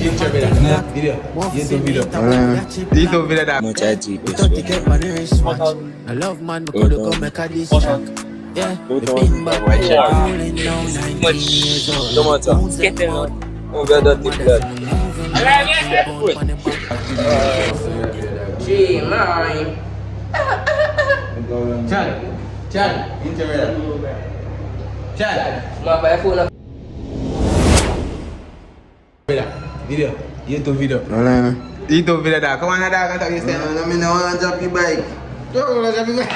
Intro video. Video. YouTube video. YouTube video that. Much I GPS Don't get money wristwatch. I love man because they go make a diss track. Yeah, the big bad White shirt. rolling now 19 years old. Tomato. Bones them out. Move your dirty blood. Gee, mine. Chan. Intro video. Chan. My bad phone. Video. YouTube video. No. YouTube video that. Come on, dog. I thought you said. No, me no want to drop your bike. Don't want to drop your bike.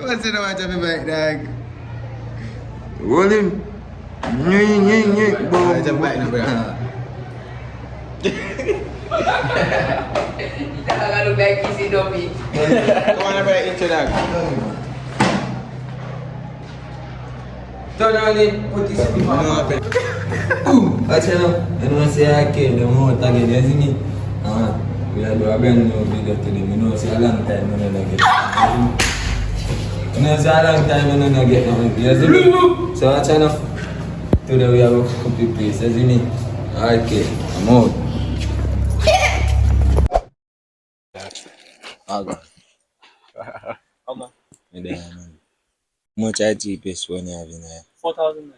What's it about drop your bike, dog? Roll him. Boom. Drop bike now, brother. Jangan lu back isi dopi. Come on, brother. Intro dog. Turn on it. Put this in the mouth. I tell you, I don't say I care the more again, isn't it? We are doing a brand new video today. We know it's a long time we don't get. You know it's a long time we don't get nothing. You see? So I tell you, today we have a copy place, isn't it? Okay, I'm out. Okay. Man. Much I GPS when you have in there? 4,009.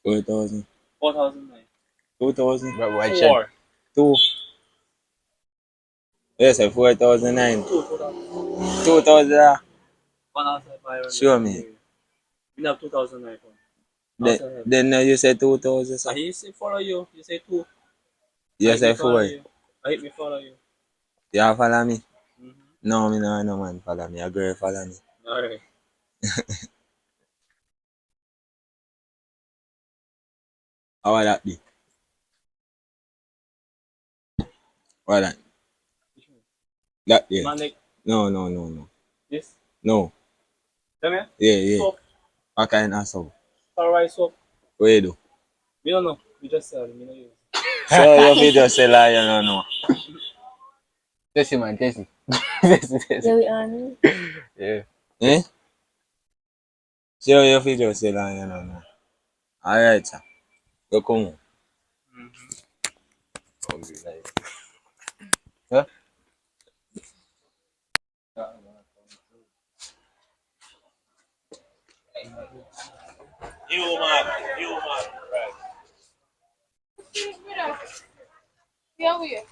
4,000. 4,009. 2,000. White shirt. 2. Yes, 4,009. 2,000. 2,000. 1,500. Show me. We have 2,009. Then you say 2,000. So. He say follow you. You say 2. You say 4. I hit me follow you. You follow me? Mm-hmm. No, me no man follow me. A girl follow me. Alright. How would that be? What that? That yeah. Manic. No. This. No. Come here. Yeah. Soap. What kind of soap? Alright, soap. What you do? We don't know. We just sell it. We don't use. So your video say lie, you don't know. Tessie, man. Tessie. Yeah, we on. Yeah. Eh? So your video say lie, you don't know. Alright, sir. Go come on. Huh? You man. Right. Yeah, we are.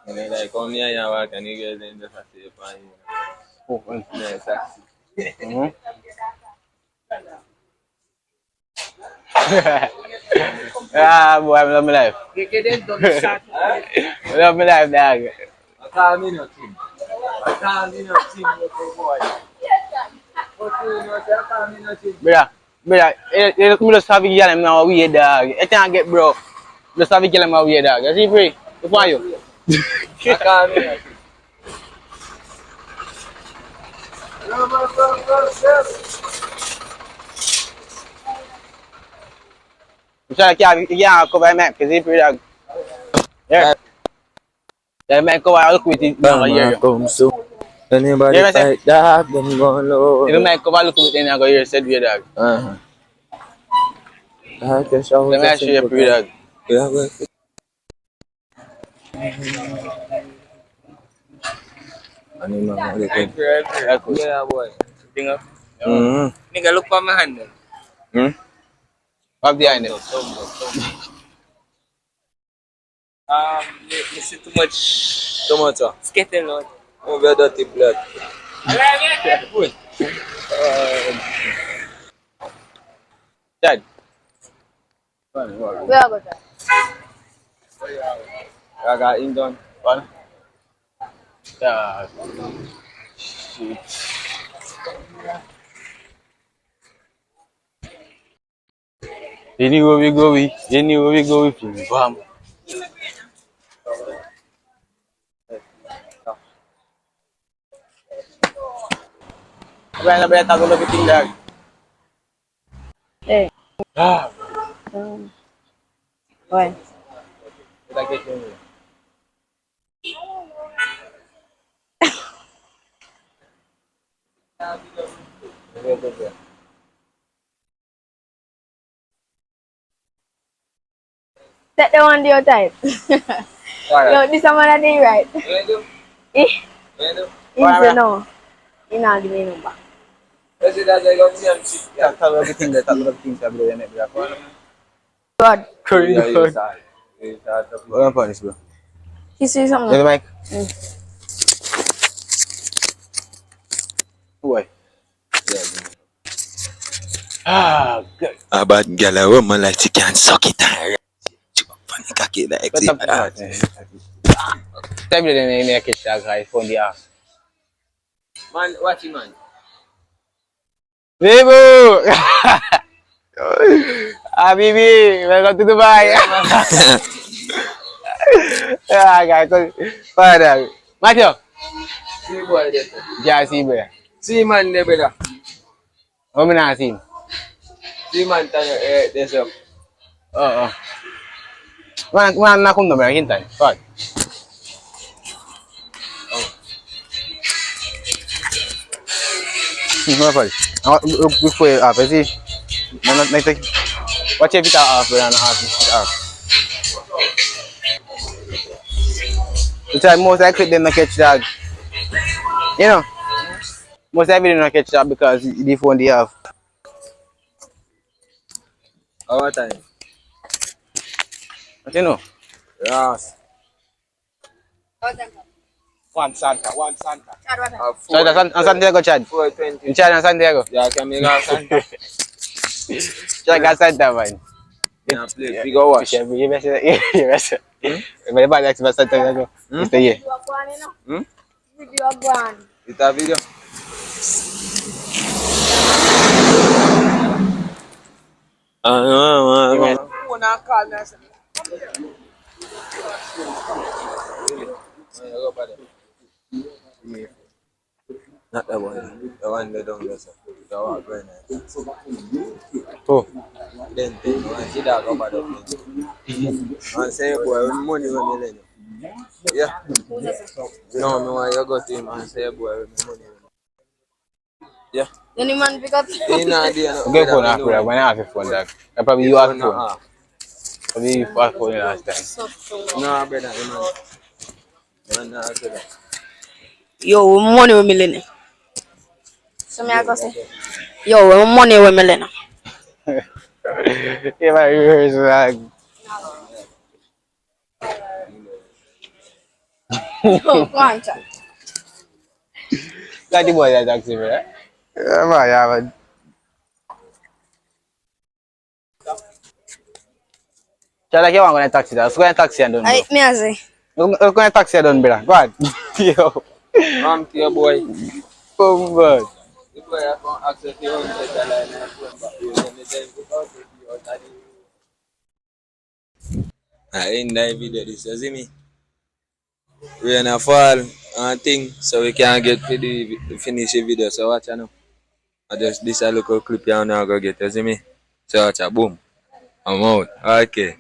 And then like come here and work and you get in the taxi upon you. Oh, well. Yeah, taxi. Boy, I love my life. I love my life, dog. I can't mean nothing. Boy. Brother, you just have to get him now weird, dog. You can't get bro. Just have to get him weird, dog. You see, free? Look for you. I can't mean nothing. I'm trying to get cover my map, because he's free, dog. Yeah. The man cover look with it now, here. Come so. Anybody Yeah, fight dog, them gon' low. The man cover look with it now, here, said we, dog. I can show Let me show you free, dog. Yeah, well. Animal, what they think? Yeah, boy. Thing up. Nigga, look for my hand. Up behind him. You see too much Tomato. skating on. Move your dirty blood. Dad. We are good. I got in done. What? Yeah. Shit. Anywhere we go, we bam. Well, better go look at thing, dog. Hey. Why? Take the one your type. Alright. Yo, this one I did right. Where do? Eh? Where do? He said no. He not give me number. Let's see that I got me and shit. Tell everything there, tell everything there, bro. You know, bro. God. Curry Yeah, you dog. start. You start up. What about this, bro? He say You something. the mic? Boy. Ah, good. A bad girl, a woman like she can suck it and funny cocky like What's up? that. Tell me the name of the kitchen, guys. Phone the ass. Man, watch him, man. Bibu! Ah, Bibi, welcome to Dubai. Ah, guys, father. Matthew, See boy there. yeah, see, bro. See man there, brother. How many I seen? See man tell you there's a Oh. Man, nak kumda ba hintay? What? Ano pa? Before you up, see? Man, watch every time off, bro. Off. Which I most likely them not catch that. You know, most likely them not catch that because the phone they have. our time. But you know, Yes. One Santa. so that's on Santiago, Chad. 420. In Chad and Santiago. Yeah, can make a Santa. Chad got Santa, man. Yeah, play. We go watch. You best. May ba next ba Santiago? Ito ye. Video one. It's a video. Not the one. The one they don't listen. The one going Oh. Then one see that go bad up. And say boy, money when me lend you. Yeah. No, me want you go to him and say boy, money. Yeah. Any man pick up. He not there. Okay, phone after that. When I have a phone, that probably you have phone. Probably you have phone last time. No, brother, man. Man, nah, I say that. Yo, money with millionaire. So me I go say. Yo, money with millionaire. Yeah, my ears like. Yo, go on, chat. Got the boy that taxi, bro. Yeah, man. Chat like you want to go taxi, let's go in taxi and done, bro. Me I say. Let's go in taxi and done, bro. Go on. Yo. Come to your boy. Oh, man. The boy I come access your $100 and I come back. You know me then without it, you out of it. I end that video, this you see me? Rain a fall and thing, so we can't get to the finish the video. So watch you now. I just this a little clip you now go get, you see me? So watch a boom. I'm out. Okay.